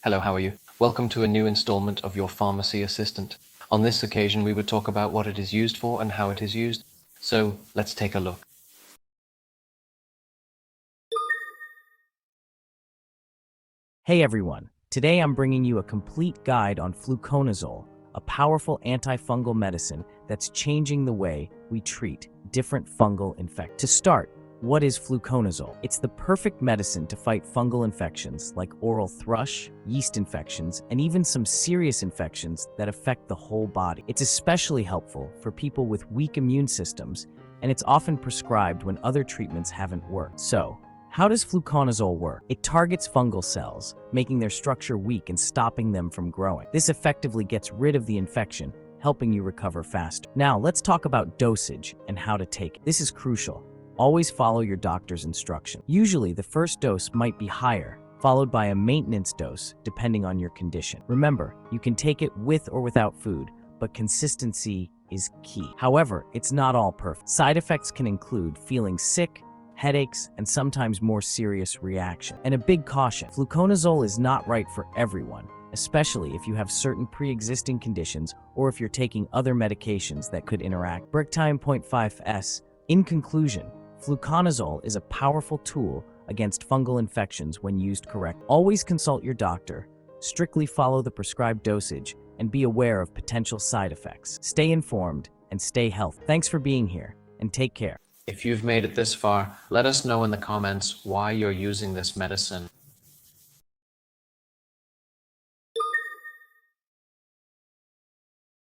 Hello, how are you? Welcome to a new installment of your Pharmacy Assistant. On this occasion, we would talk about what it is used for and how it is used. So let's take a look. Hey everyone, today I'm bringing you a complete guide on Fluconazole, a powerful antifungal medicine that's changing the way we treat different fungal infections. To start, what is Fluconazole? It's the perfect medicine to fight fungal infections like oral thrush, yeast infections, and even some serious infections that affect the whole body. It's especially helpful for people with weak immune systems, and it's often prescribed when other treatments haven't worked. So, how does fluconazole work? It targets fungal cells, making their structure weak and stopping them from growing. This effectively gets rid of the infection, helping you recover faster. Now, let's talk about dosage and how to take it. This is crucial. Always follow your doctor's instruction. Usually, the first dose might be higher, followed by a maintenance dose, depending on your condition. Remember, you can take it with or without food, but consistency is key. However, it's not all perfect. Side effects can include feeling sick, headaches, and sometimes more serious reaction. And a big caution, fluconazole is not right for everyone, especially if you have certain pre-existing conditions or if you're taking other medications that could interact. Bricktime 0.5s. In conclusion, fluconazole is a powerful tool against fungal infections when used correctly. Always consult your doctor, strictly follow the prescribed dosage, and be aware of potential side effects. Stay informed and stay healthy. Thanks for being here, and take care. If you've made it this far, let us know in the comments why you're using this medicine.